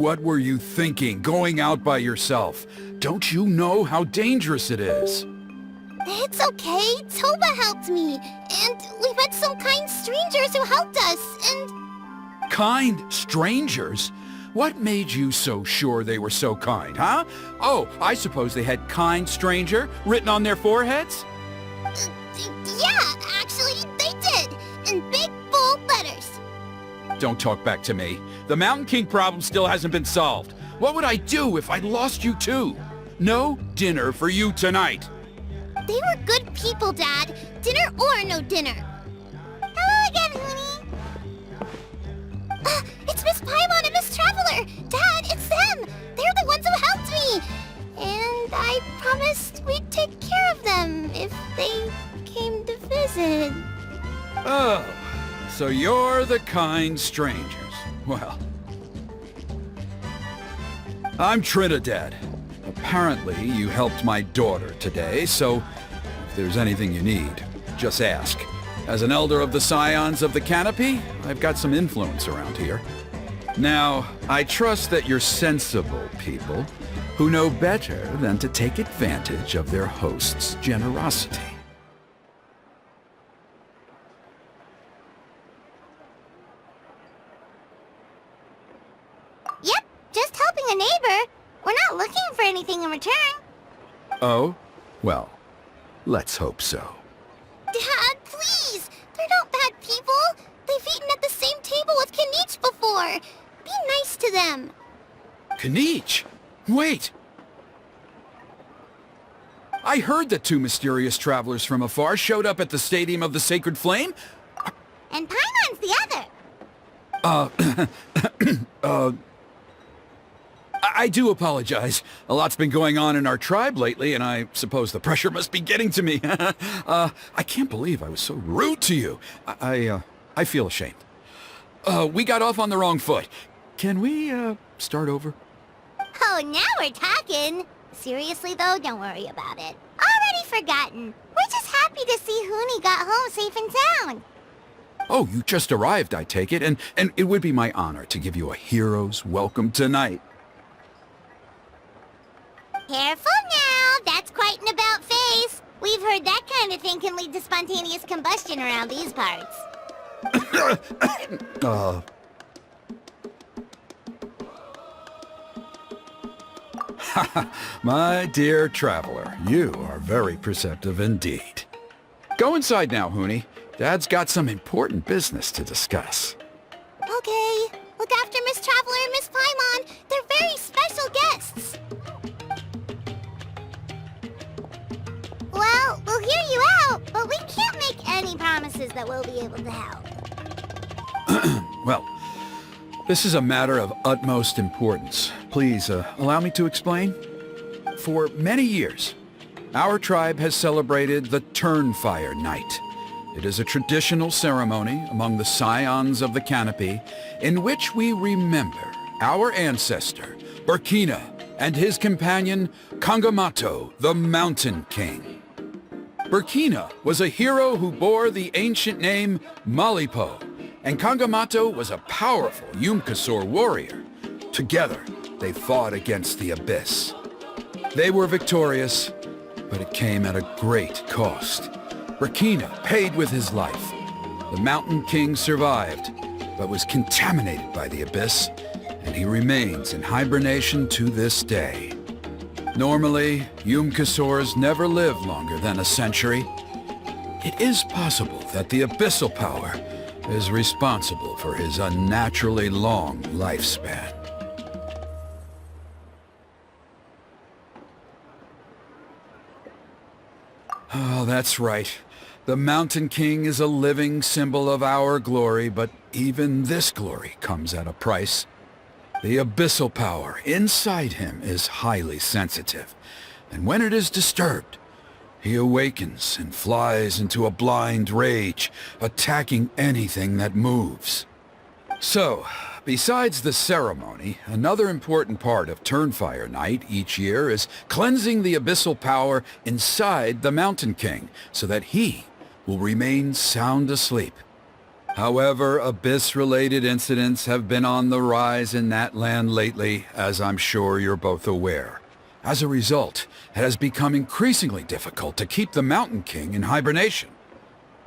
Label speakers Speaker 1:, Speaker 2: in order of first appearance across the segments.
Speaker 1: What were you thinking, going out by yourself? Don't you know how dangerous it is?
Speaker 2: It's okay. Toba helped me. And we met some kind strangers who helped us, and...
Speaker 1: Kind strangers? What made you so sure they were so kind, huh? Oh, I suppose they had kind stranger written on their foreheads?
Speaker 2: Yeah, actually, they did. In big, bold letters.
Speaker 1: Don't talk back to me. The Mountain King problem still hasn't been solved. What would I do if I lost you too? No dinner for you tonight.
Speaker 2: They were good people, Dad. Dinner or no dinner. Hello again, Hoonie. It's Miss Paimon and Miss Traveler. Dad, it's them. They're the ones who helped me. And I promised we'd take care of them if they came to visit.
Speaker 1: Oh, so you're the kind strangers. Well, I'm Trinidad. Apparently, you helped my daughter today, so if there's anything you need, just ask. As an elder of the Scions of the Canopy, I've got some influence around here. Now, I trust that you're sensible people who know better than to take advantage of their host's generosity.
Speaker 2: Yep, just helping a neighbor. We're not looking for anything in return.
Speaker 1: Oh? Well, let's hope so.
Speaker 2: Dad, please! They're not bad people. They've eaten at the same table with Kanich before. Be nice to them.
Speaker 1: Kanich? Wait! I heard that two mysterious travelers from afar showed up at the Stadium of the Sacred Flame.
Speaker 2: And Paimon's the other.
Speaker 1: I do apologize. A lot's been going on in our tribe lately, and I suppose the pressure must be getting to me. I can't believe I was so rude to you. I feel ashamed. We got off on the wrong foot. Can we, start over?
Speaker 2: Oh, now we're talking. Seriously, though, don't worry about it. Already forgotten. We're just happy to see Hoonie got home safe and sound.
Speaker 1: Oh, you just arrived, I take it, and it would be my honor to give you a hero's welcome tonight.
Speaker 2: Careful now, that's quite an about-face. We've heard that kind of thing can lead to spontaneous combustion around these parts.
Speaker 1: My dear traveler, you are very perceptive indeed. Go inside now, Hoonie. Dad's got some important business to discuss.
Speaker 2: Okay, look after Miss Traveler and Miss Paimon. They're very special guests. Well, we'll hear you out, but we can't make any promises that we'll be able to help.
Speaker 1: Well, this is a matter of utmost importance. Please, allow me to explain. For many years, our tribe has celebrated the Turnfire Night. It is a traditional ceremony among the Scions of the Canopy in which we remember our ancestor, Burkina, and his companion, Kangamato, the Mountain King. Burkina was a hero who bore the ancient name Malipo, and Kangamato was a powerful Yumkasor warrior. Together, they fought against the Abyss. They were victorious, but it came at a great cost. Burkina paid with his life. The Mountain King survived, but was contaminated by the Abyss, and he remains in hibernation to this day. Normally, Yumkasors never live longer than a century. It is possible that the Abyssal power is responsible for his unnaturally long lifespan. Oh, that's right. The Mountain King is a living symbol of our glory, but even this glory comes at a price. The abyssal power inside him is highly sensitive, and when it is disturbed, he awakens and flies into a blind rage, attacking anything that moves. So, besides the ceremony, another important part of Turnfire Night each year is cleansing the abyssal power inside the Mountain King so that he will remain sound asleep. However, Abyss-related incidents have been on the rise in that land lately, as I'm sure you're both aware. As a result, it has become increasingly difficult to keep the Mountain King in hibernation.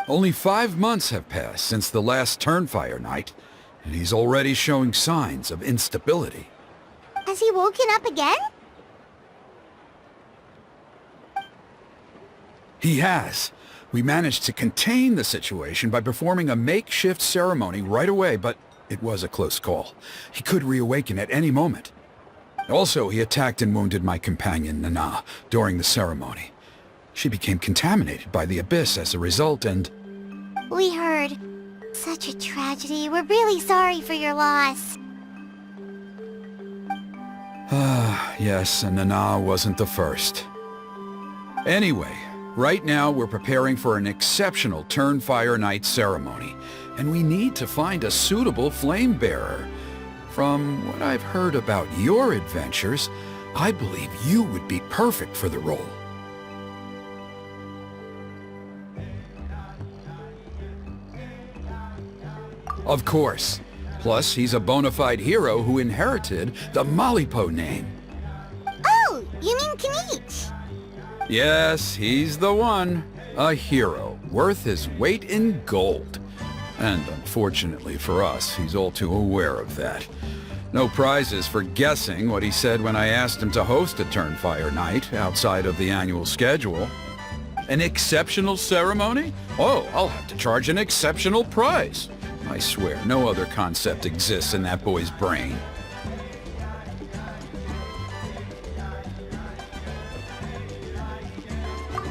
Speaker 1: Only 5 months have passed since the last Turnfire night, and he's already showing signs of instability.
Speaker 2: Has he woken up again?
Speaker 1: He has. We managed to contain the situation by performing a makeshift ceremony right away, but it was a close call. He could reawaken at any moment. Also, he attacked and wounded my companion, Nana, during the ceremony. She became contaminated by the Abyss as a result, and...
Speaker 2: We heard. Such a tragedy. We're really sorry for your loss.
Speaker 1: Yes, and Nana wasn't the first. Anyway, right now we're preparing for an exceptional Turnfire Night ceremony, and we need to find a suitable flame bearer. From what I've heard about your adventures, I believe you would be perfect for the role. Of course. Plus, he's a bona fide hero who inherited the Malipo name.
Speaker 2: Oh, you mean Kinich?
Speaker 1: Yes, he's the one. A hero, worth his weight in gold. And unfortunately for us, he's all too aware of that. No prizes for guessing what he said when I asked him to host a Turnfire night outside of the annual schedule. An exceptional ceremony? Oh, I'll have to charge an exceptional price. I swear, no other concept exists in that boy's brain.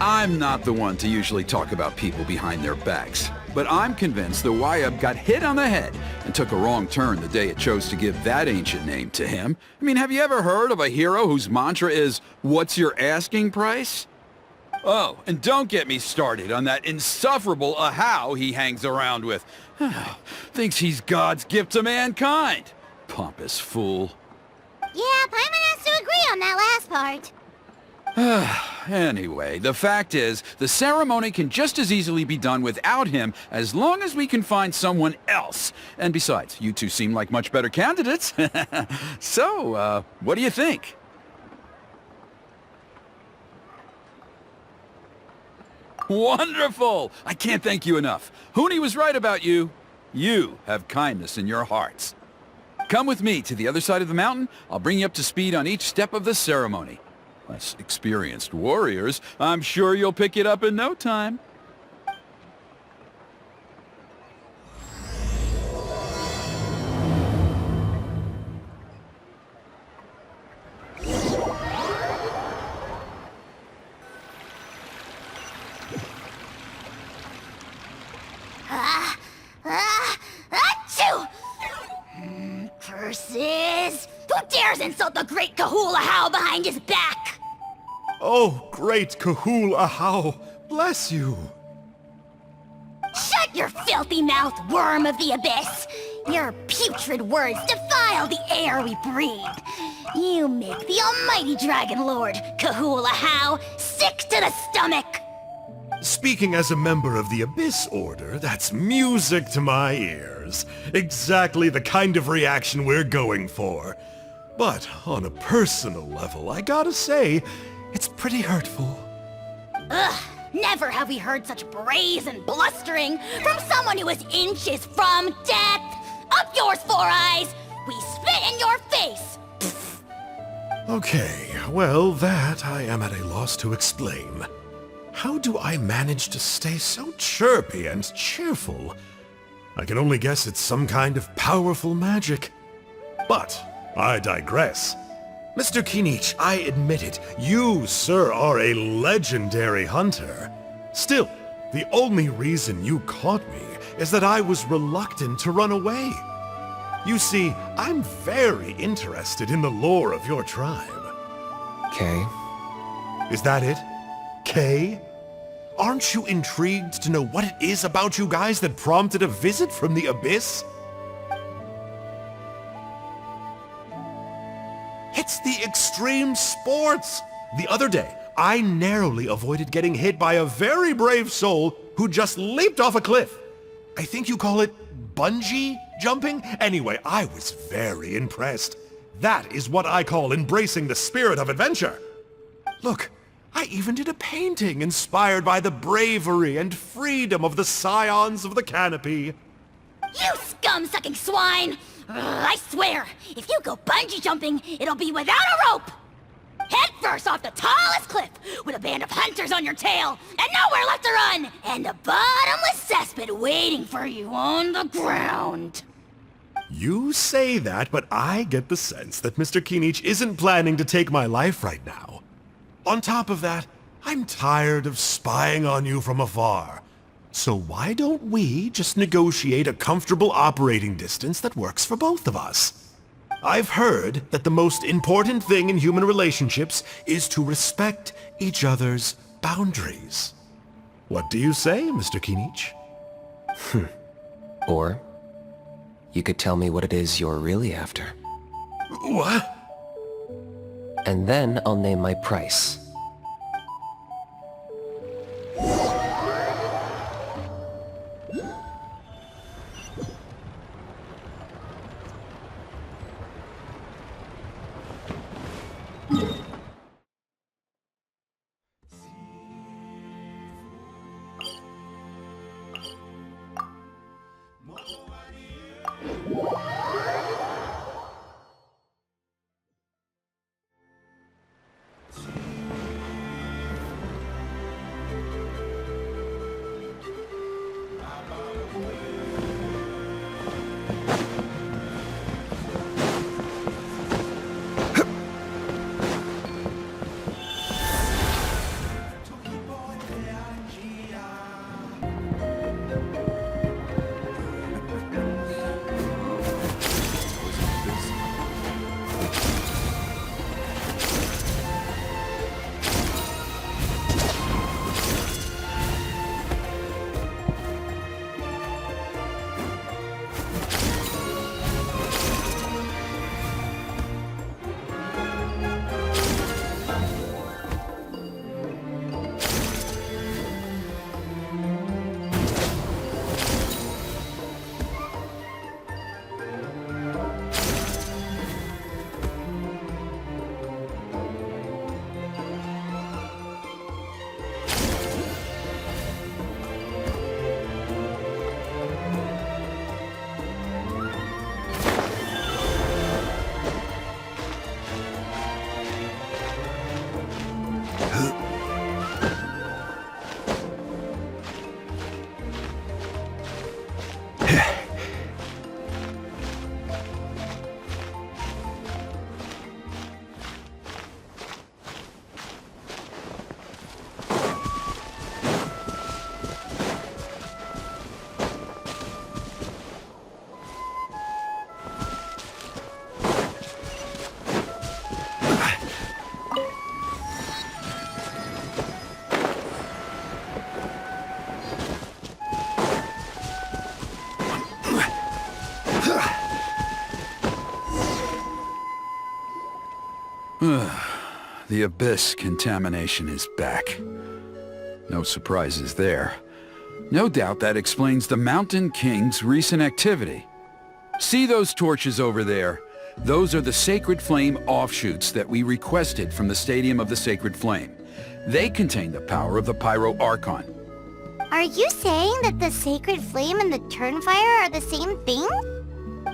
Speaker 1: I'm not the one to usually talk about people behind their backs, but I'm convinced the Wyab got hit on the head and took a wrong turn the day it chose to give that ancient name to him. I mean, have you ever heard of a hero whose mantra is, "What's your asking price?" Oh, and don't get me started on that insufferable Ahau he hangs around with. Thinks he's God's gift to mankind. Pompous fool.
Speaker 2: Yeah, Paimon has to agree on that last part.
Speaker 1: Anyway, the fact is, the ceremony can just as easily be done without him as long as we can find someone else. And besides, you two seem like much better candidates. So, what do you think? Wonderful! I can't thank you enough. Huni was right about you. You have kindness in your hearts. Come with me to the other side of the mountain. I'll bring you up to speed on each step of the ceremony. Us experienced warriors, I'm sure you'll pick it up in no time.
Speaker 2: Achoo! Curses! Who dares insult the great Kahul Ahau behind his back?
Speaker 3: Oh, great Kahul Ahau, bless you.
Speaker 2: Shut your filthy mouth, worm of the abyss! Your putrid words defile the air we breathe. You make the almighty Dragon Lord, Kahul Ahau, sick to the stomach!
Speaker 3: Speaking as a member of the Abyss Order, that's music to my ears. Exactly the kind of reaction we're going for. But on a personal level, I gotta say, it's pretty hurtful.
Speaker 2: Ugh, never have we heard such brazen blustering from someone who is inches from death! Up yours, Four Eyes! We spit in your face!
Speaker 3: Okay, well, that I am at a loss to explain. How do I manage to stay so chirpy and cheerful? I can only guess it's some kind of powerful magic. But I digress. Mr. Kinich, I admit it, you, sir, are a legendary hunter. Still, the only reason you caught me is that I was reluctant to run away. You see, I'm very interested in the lore of your tribe.
Speaker 4: Kay?
Speaker 3: Is that it? Kay? Aren't you intrigued to know what it is about you guys that prompted a visit from the Abyss? It's the extreme sports! The other day, I narrowly avoided getting hit by a very brave soul who just leaped off a cliff. I think you call it bungee jumping? Anyway, I was very impressed. That is what I call embracing the spirit of adventure. Look, I even did a painting inspired by the bravery and freedom of the scions of the canopy.
Speaker 2: You scum-sucking swine! Ugh, I swear, if you go bungee jumping, it'll be without a rope! Head first off the tallest cliff, with a band of hunters on your tail, and nowhere left to run, and a bottomless cesspit waiting for you on the ground.
Speaker 3: You say that, but I get the sense that Mr. Kinich isn't planning to take my life right now. On top of that, I'm tired of spying on you from afar. So why don't we just negotiate a comfortable operating distance that works for both of us? I've heard that the most important thing in human relationships is to respect each other's boundaries. What do you say, Mr. Kinich?
Speaker 4: Or you could tell me what it is you're really after.
Speaker 3: What?
Speaker 4: And then I'll name my price.
Speaker 1: The Abyss contamination is back. No surprises there. No doubt that explains the Mountain King's recent activity. See those torches over there? Those are the Sacred Flame offshoots that we requested from the Stadium of the Sacred Flame. They contain the power of the Pyro Archon.
Speaker 5: Are you saying that the Sacred Flame and the Turnfire are the same thing?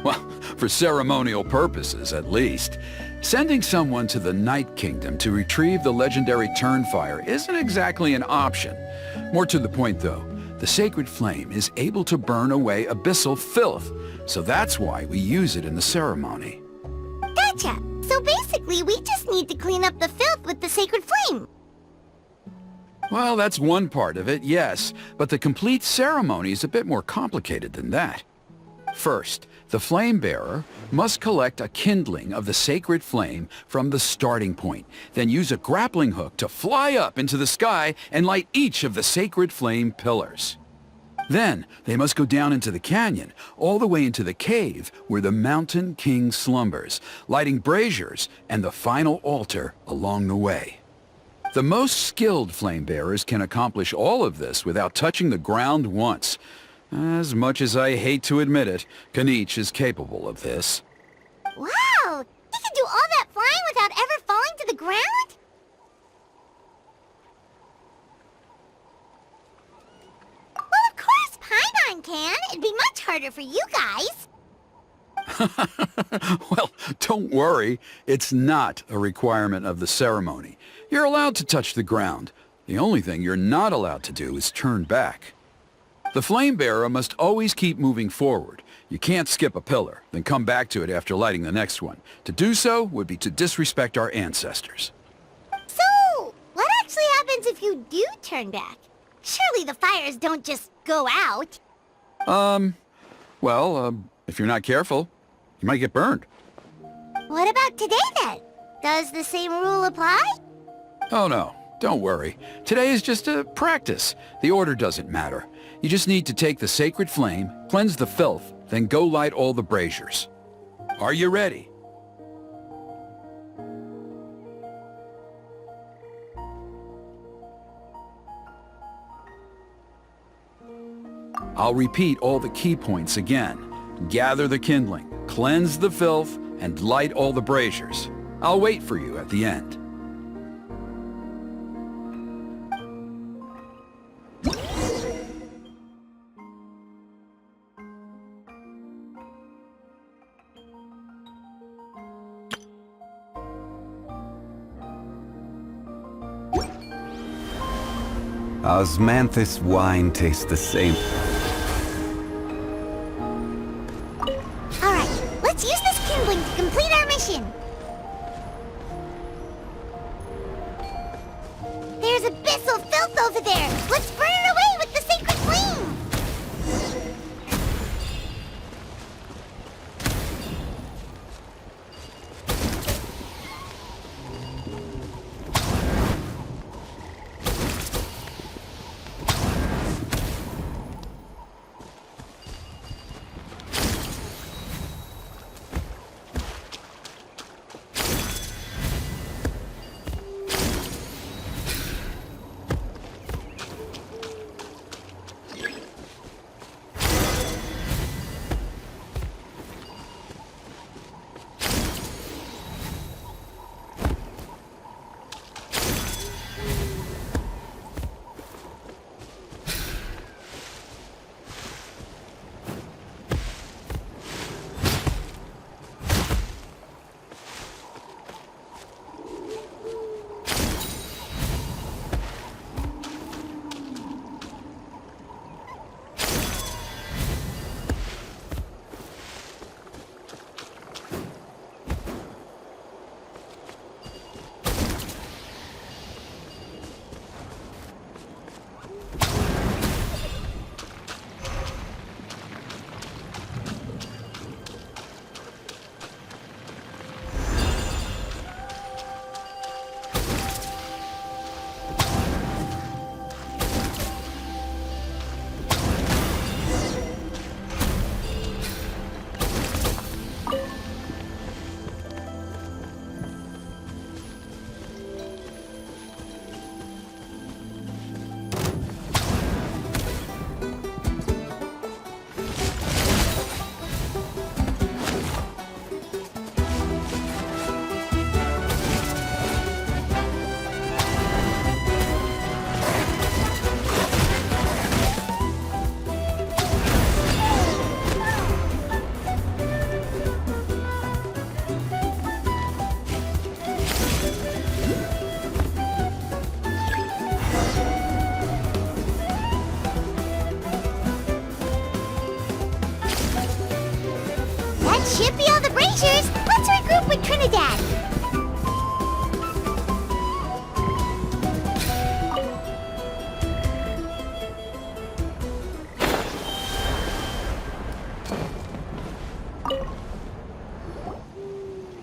Speaker 1: Well, for ceremonial purposes, at least. Sending someone to the Night Kingdom to retrieve the legendary Turnfire isn't exactly an option. More to the point, though, the Sacred Flame is able to burn away abyssal filth, so that's why we use it in the ceremony.
Speaker 5: Gotcha! So basically, we just need to clean up the filth with the Sacred Flame.
Speaker 1: Well, that's one part of it, yes, but the complete ceremony is a bit more complicated than that. First, the flame bearer must collect a kindling of the sacred flame from the starting point, then use a grappling hook to fly up into the sky and light each of the sacred flame pillars. Then, they must go down into the canyon, all the way into the cave where the Mountain King slumbers, lighting braziers and the final altar along the way. The most skilled flame bearers can accomplish all of this without touching the ground once. As much as I hate to admit it, Kanich is capable of this.
Speaker 5: Wow! He can do all that flying without ever falling to the ground? Well, of course Paimon can. It'd be much harder for you guys.
Speaker 1: Well, don't worry. It's not a requirement of the ceremony. You're allowed to touch the ground. The only thing you're not allowed to do is turn back. The flame bearer must always keep moving forward. You can't skip a pillar, then come back to it after lighting the next one. To do so would be to disrespect our ancestors.
Speaker 5: So, what actually happens if you do turn back? Surely the fires don't just go out.
Speaker 1: If you're not careful, you might get burned.
Speaker 5: What about today then? Does the same rule apply?
Speaker 1: Oh no, don't worry. Today is just a practice. The order doesn't matter. You just need to take the sacred flame, cleanse the filth, then go light all the braziers. Are you ready? I'll repeat all the key points again. Gather the kindling, cleanse the filth, and light all the braziers. I'll wait for you at the end.
Speaker 6: Osmanthus wine tastes the same.
Speaker 5: Alright, let's use this kindling to complete our mission. There's abyssal filth over there. Let's burn it away with the sacred flame. Should be all the braziers. Let's regroup with Trinidad.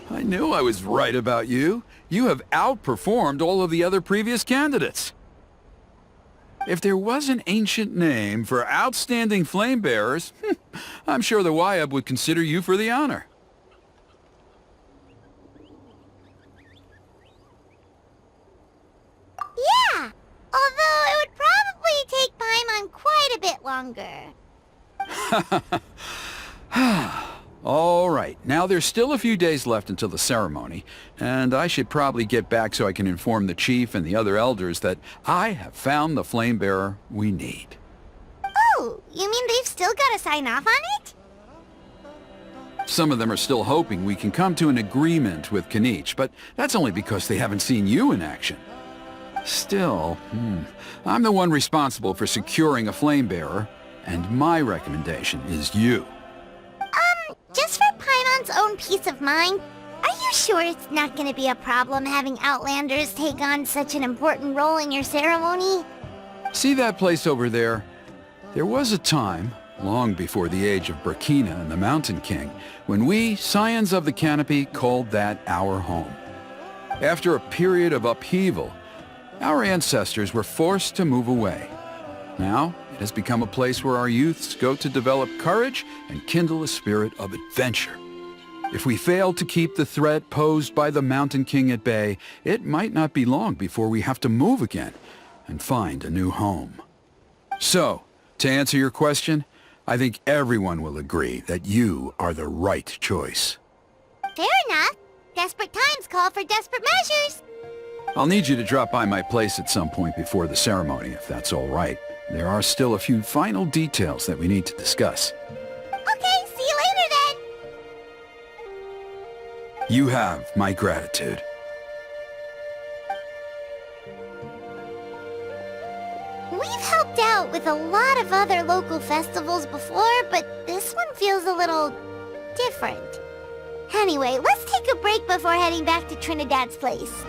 Speaker 1: I knew I was right about you. You have outperformed all of the other previous candidates. If there was an ancient name for outstanding flame bearers, I'm sure the Wyab would consider you for the honor.
Speaker 5: Yeah, although it would probably take Paimon quite a bit longer.
Speaker 1: All right, now there's still a few days left until the ceremony, and I should probably get back so I can inform the chief and the other elders that I have found the flame bearer we need.
Speaker 5: Oh, you mean they've still got to sign off on it?
Speaker 1: Some of them are still hoping we can come to an agreement with Kinich, but that's only because they haven't seen you in action. Still, I'm the one responsible for securing a flame bearer, and my recommendation is you.
Speaker 5: Just for Paimon's own peace of mind, are you sure it's not going to be a problem having Outlanders take on such an important role in your ceremony?
Speaker 1: See that place over there? There was a time, long before the age of Burkina and the Mountain King, when we, Scions of the Canopy, called that our home. After a period of upheaval, our ancestors were forced to move away. Now, it has become a place where our youths go to develop courage and kindle a spirit of adventure. If we fail to keep the threat posed by the Mountain King at bay, it might not be long before we have to move again and find a new home. So, to answer your question, I think everyone will agree that you are the right choice.
Speaker 5: Fair enough. Desperate times call for desperate measures.
Speaker 1: I'll need you to drop by my place at some point before the ceremony, if that's all right. There are still a few final details that we need to discuss.
Speaker 5: Okay, see you later then.
Speaker 1: You have my gratitude.
Speaker 5: We've helped out with a lot of other local festivals before, but this one feels a little different. Anyway, let's take a break before heading back to Trinidad's place.